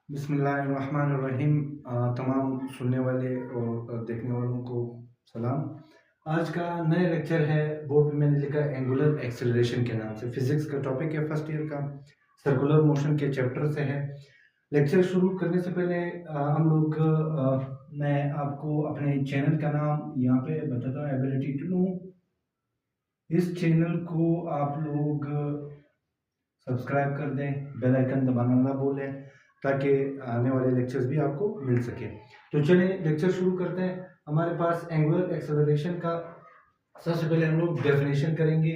बिस्मिल्लाहिर्रहमानिर्रहीम। तमाम सुनने वाले और देखने वालों को सलाम। आज का नया लेक्चर है, बोर्ड में मैंने लिखा एंगुलर एक्सेलरेशन के नाम से। फिजिक्स का टॉपिक है, फर्स्ट ईयर का, सर्कुलर मोशन के चैप्टर से है। लेक्चर शुरू करने से पहले मैं आपको अपने चैनल का नाम यहाँ पे बताता हूँ, एबिलिटी टू नो। इस चैनल को आप लोग सब्सक्राइब कर दें, बेल आइकन दबाना ना भूलें ताकि आने वाले लेक्चर्स भी आपको मिल सके। तो चलिए लेक्चर शुरू करते हैं। हमारे पास एंगुलर एक्सेलरेशन का सबसे पहले हम लोग डेफिनेशन करेंगे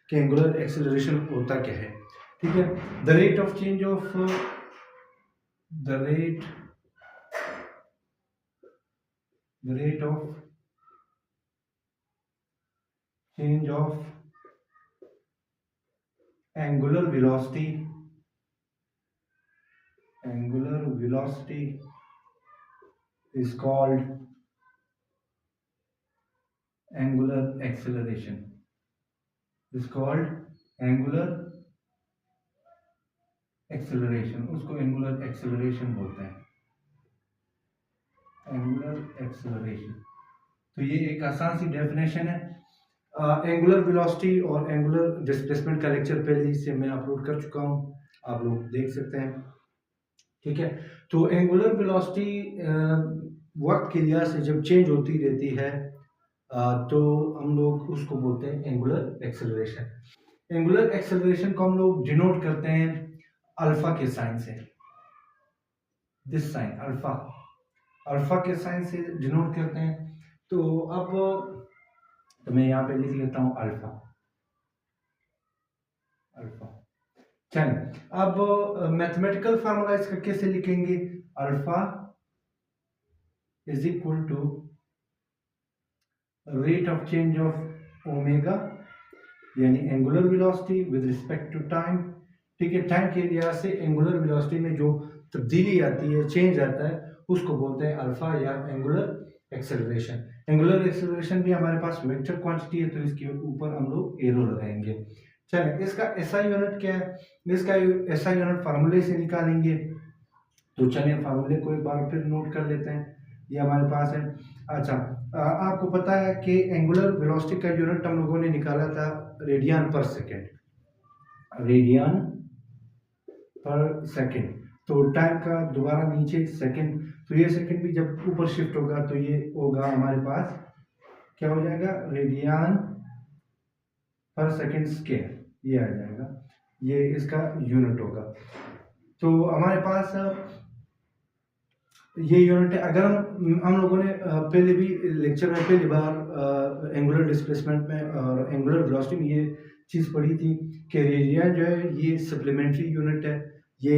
कि एंगुलर एक्सेलरेशन होता क्या है। ठीक है, the rate of change of the rate of change of angular velocity is called angular acceleration. उसको एंगुलर एक्सेलरेशन बोलते हैं, एंगुलर एक्सेलरेशन। तो ये एक आसान सी डेफिनेशन है। एंगुलर वेलोसिटी और एंगुलर डिस्प्लेसमेंट का लेक्चर पहले से मैं अपलोड कर चुका हूँ, आप लोग देख सकते हैं। ठीक है, तो एंगुलर वेलोसिटी वक्त के लिहाज से जब चेंज होती रहती है तो हम लोग उसको बोलते हैं एंगुलर एक्सेलरेशन। एंगुलर एक्सेलरेशन को हम लोग डिनोट करते हैं अल्फा के साइन से। दिस साइन अल्फा के साइन से डिनोट करते हैं। तो अब तो मैं यहाँ पे लिख लेता हूँ अल्फा। चलिए, अब मैथमेटिकल फार्मूला इसका कैसे लिखेंगे? Alpha is equal to rate of change of omega, यानी angular velocity with respect to time. ठीक है, टाइम के लिहाज से एंगुलर वेलोसिटी में जो तब्दीली आती है, चेंज आता है, उसको बोलते हैं अल्फा या एंगुलर एक्सेलरेशन। एंगुलर एक्सेलरेशन भी हमारे पास वेक्टर क्वांटिटी है, तो इसके ऊपर हम लोग एरो लगाएंगे। चलिए, इसका एसआई यूनिट क्या है? इसका एसआई यूनिट फार्मूले से निकालेंगे। तो चलिए फार्मूले को एक बार फिर नोट कर लेते हैं, ये हमारे पास है। अच्छा, आपको पता है कि एंगुलर वेलोसिटी का यूनिट हम लोगों ने निकाला था रेडियन पर सेकेंड। तो टाइम का दोबारा नीचे सेकेंड, तो ये सेकेंड भी जब ऊपर शिफ्ट होगा तो ये होगा हमारे पास, क्या हो जाएगा? रेडियन पर सेकेंड स्क्वायर, ये आ जाएगा, ये इसका यूनिट होगा। तो हमारे पास ये यूनिट है। अगर हम लोगों ने पहले भी लेक्चर में पहली बार एंगुलर डिस्प्लेसमेंट में और एंगुलर वेलोसिटी में ये चीज़ पढ़ी थी कि रेडियन जो है ये सप्लीमेंट्री यूनिट है। ये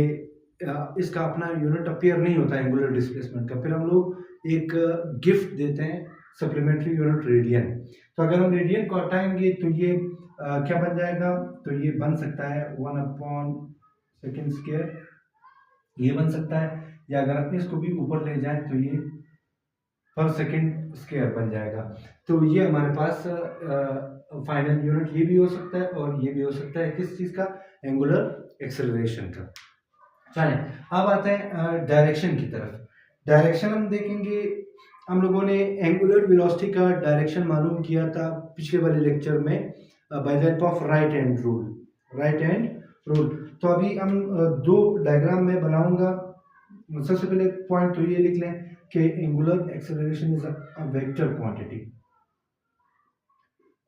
इसका अपना यूनिट अपीयर नहीं होता एंगुलर डिस्प्लेसमेंट का, फिर हम लोग एक गिफ्ट देते हैं सप्लीमेंट्री यूनिट रेडियन। तो अगर हम रेडियन को हटाएंगे तो ये क्या बन जाएगा? तो ये बन सकता है 1/सेकेंड स्क्वायर, ये बन सकता है, या अगर आप इसको भी ऊपर ले जाएं तो ये पर सेकेंड स्क्वायर बन जाएगा। तो ये हमारे पास फाइनल यूनिट ये भी हो सकता है और ये भी हो सकता है, किस चीज़ का? एंगुलर एक्सेलरेशन का। चलें, अब आते हैं डायरेक्शन की तरफ। डायरेक्शन हम देखेंगे, हम लोगों ने एंगुलर वेलोसिटी का डायरेक्शन मालूम किया था पिछले वाले लेक्चर में by the help of right hand rule. तो अभी हम दो डायग्राम में बनाऊंगा। सबसे पहले पॉइंट तो ये लिख लें कि angular acceleration is a vector quantity.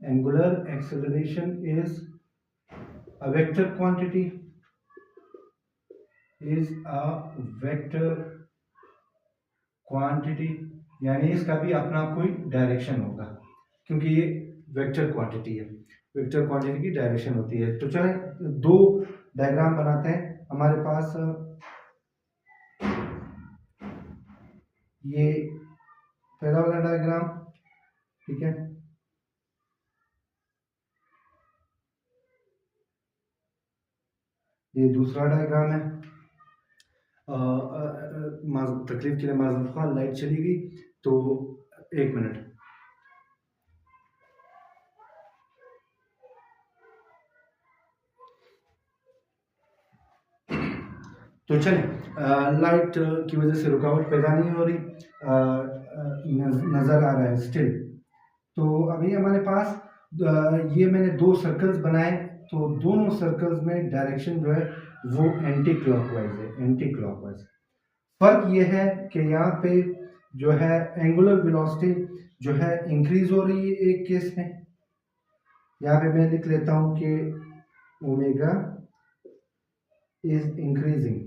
Angular acceleration is a vector quantity, यानी इसका भी अपना कोई डायरेक्शन होगा, क्योंकि ये वेक्टर क्वांटिटी है, वेक्टर क्वांटिटी की डायरेक्शन होती है। तो चलें दो डायग्राम बनाते हैं। हमारे पास ये पहला वाला डायग्राम, ठीक है, ये दूसरा डायग्राम है। तकलीफ के लिए माज़रत ख़्वाह, लाइट चली गई, तो 1 मिनट। तो चलें, लाइट की वजह से रुकावट पैदा नहीं हो रही, नज़र आ रहा है स्टिल। तो अभी हमारे पास ये मैंने 2 सर्कल्स बनाए, तो दोनों सर्कल्स में डायरेक्शन जो है वो एंटी क्लॉकवाइज है, एंटी क्लॉकवाइज। फर्क ये है कि यहाँ पे जो है एंगुलर वेलोसिटी जो है इंक्रीज हो रही है एक केस में। यहाँ पे मैं लिख लेता हूँ कि omega is increasing,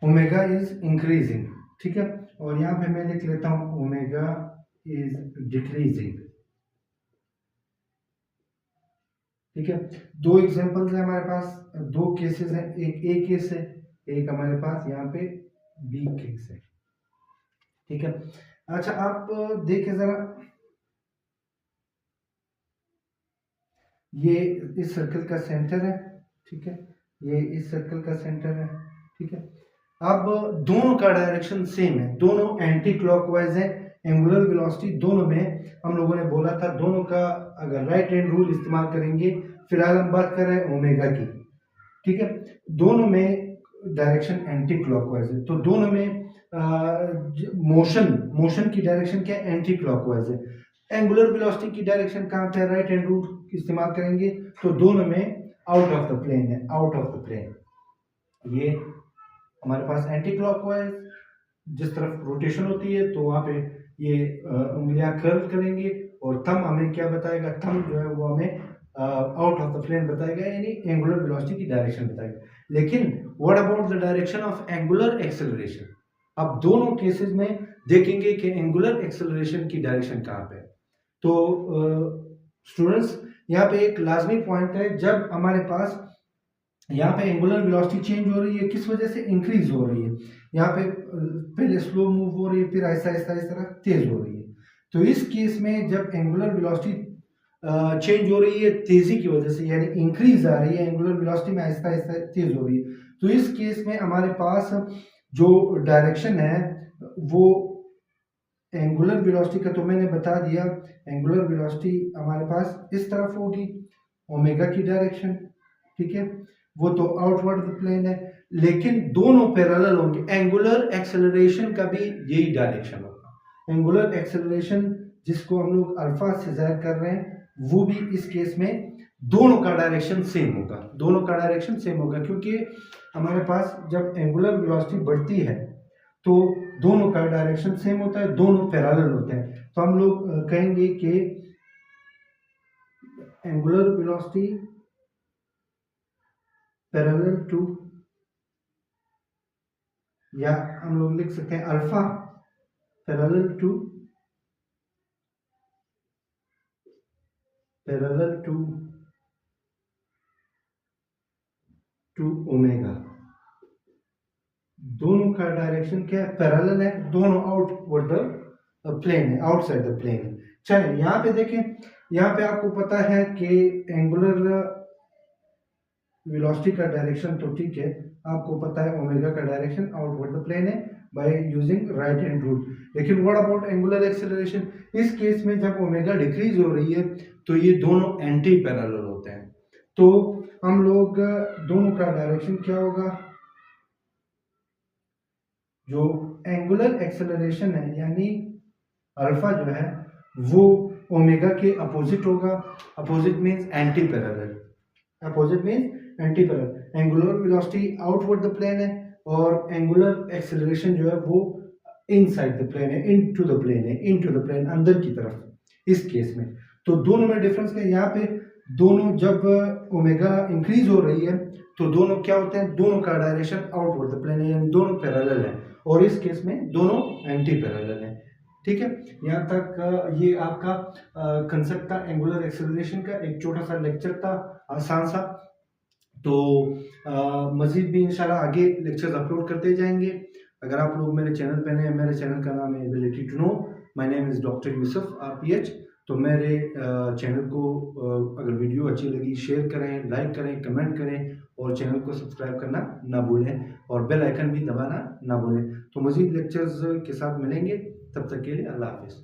omega is increasing, ठीक है। और यहाँ पे मैं लिख लेता हूँ ओमेगा इज डिक्रीजिंग, ठीक है। 2 एग्जांपल्स है हमारे पास, 2 केसेस हैं, एक ए केस है, एक हमारे पास यहाँ पे बी केस है, ठीक है। अच्छा, आप देखें जरा, ये इस सर्कल का सेंटर है, ठीक है, ये इस सर्कल का सेंटर है, ठीक है। अब दोनों का डायरेक्शन सेम है, दोनों एंटी क्लॉकवाइज है। एंगुलर वेलोसिटी दोनों में हम लोगों ने बोला था, दोनों का अगर राइट हैंड रूल इस्तेमाल करेंगे, फिलहाल हम बात कर रहे हैं ओमेगा की, ठीक है। दोनों में डायरेक्शन एंटी क्लॉकवाइज है, तो दोनों में मोशन की डायरेक्शन क्या है, एंटी क्लॉकवाइज है। एंगुलर वेलोसिटी की डायरेक्शन कहाँ पे, राइट हैंड रूल इस्तेमाल करेंगे, तो दोनों में आउट ऑफ द प्लेन है, आउट ऑफ द प्लेन। ये हमारे पास एंटी क्लॉकवाइज, जिस तरफ रोटेशन होती है तो वहाँ पे ये उंगलियां कर्व करेंगे, और थंब हमें क्या बताएगा, थंब जो है वो हमें आउट ऑफ द प्लेन बताएगा, यानी एंगुलर वेलोसिटी की डायरेक्शन बताएगा। लेकिन what about the direction of angular acceleration? अब दोनों केसेस में देखेंगे कि एंगुलर एक्सेलरेशन की डायरेक्शन कहाँ पे है। तो स्टूडेंट्स, यहाँ पे एक लाजमी पॉइंट है, जब हमारे पास यहाँ पे एंगुलर वेलोसिटी चेंज हो रही है, किस वजह से इंक्रीज हो रही है, यहाँ पे पहले स्लो मूव हो रही है, फिर आहिस्ता आहिस्ता इस तरह तेज हो रही है। तो इस केस में जब एंगुलर वेलोसिटी चेंज हो रही है तेजी की वजह से, यानी इंक्रीज आ रही है एंगुलर वेलोसिटी में, आहिस्ता आहिस्ता तेज हो रही है, तो इस केस में हमारे पास जो डायरेक्शन है वो एंगुलर वेलोसिटी का तो मैंने बता दिया, एंगुलर वेलोसिटी हमारे पास इस तरफ होगी, ओमेगा की डायरेक्शन, ठीक है, वो तो आउटवर्ड प्लेन है। लेकिन दोनों पैरेलल होंगे, एंगुलर एक्सेलरेशन का भी यही डायरेक्शन होगा। एंगुलर एक्सेलरेशन जिसको हम लोग अल्फा से जाहिर कर रहे हैं, वो भी इस केस में दोनों का डायरेक्शन सेम होगा, दोनों का डायरेक्शन सेम होगा, क्योंकि हमारे पास जब एंगुलर वेलोसिटी बढ़ती है तो दोनों का डायरेक्शन सेम होता है, दोनों पैरेलल होते हैं। तो हम लोग कहेंगे कि एंगुलर वेलोसिटी पैरेलल टू, या हम लोग लिख सकते हैं अल्फा पैरेलल टू ओमेगा। दोनों का डायरेक्शन क्या है, पैरेलल है, दोनों आउटवर्ड द प्लेन है, आउटसाइड द प्लेन है। चलिए यहाँ पे देखें, यहाँ पे आपको पता है कि एंगुलर वेलोसिटी का डायरेक्शन तो ठीक है, आपको पता है ओमेगा का डायरेक्शन आउटवर्ड द प्लेन है by using right hand rule. लेकिन व्हाट अबाउट एंगुलर एक्सेलरेशन? इस केस में जब ओमेगा डिक्रीज हो रही है तो ये दोनों एंटी पैरेलल होते हैं, तो हम लोग दोनों का डायरेक्शन क्या होगा, जो एंगुलर एक्सेलरेशन है यानी अल्फा जो है वो ओमेगा के अपोजिट होगा। Opposite means anti parallel, opposite means anti parallel. Angular velocity outward the plane है और एंगुलर एक्सेलरेशन जो है वो इनसाइड द प्लेन है, इनटू द प्लेन है, इनटू द प्लेन, अंदर की तरफ इस केस में। तो दोनों में डिफरेंस है, यहाँ पे दोनों जब ओमेगा इंक्रीज हो रही है तो दोनों क्या होते हैं, दोनों का डायरेक्शन आउटवर्ड द प्लेन है, यानी दोनों पैरेलल है, और इस केस में दोनों एंटी पैरेलल है। ठीक है, यहाँ तक ये आपका कंसेप्ट था एंगुलर एक्सेलरेशन का, एक छोटा सा लेक्चर था, आसान सा। तो मजीद भी इंशाल्लाह आगे लेक्चर्स अपलोड करते जाएंगे। अगर आप लोग मेरे चैनल पे नए हैं, मेरे चैनल का नाम है ability to know, my name is doctor Yusuf RPH। तो मेरे चैनल को अगर वीडियो अच्छी लगी शेयर करें, लाइक करें, कमेंट करें, और चैनल को सब्सक्राइब करना ना भूलें, और बेल आइकन भी दबाना ना भूलें। तो मजीद लेक्चर्स के साथ मिलेंगे, तब तक के लिए अल्लाह हाफिज़।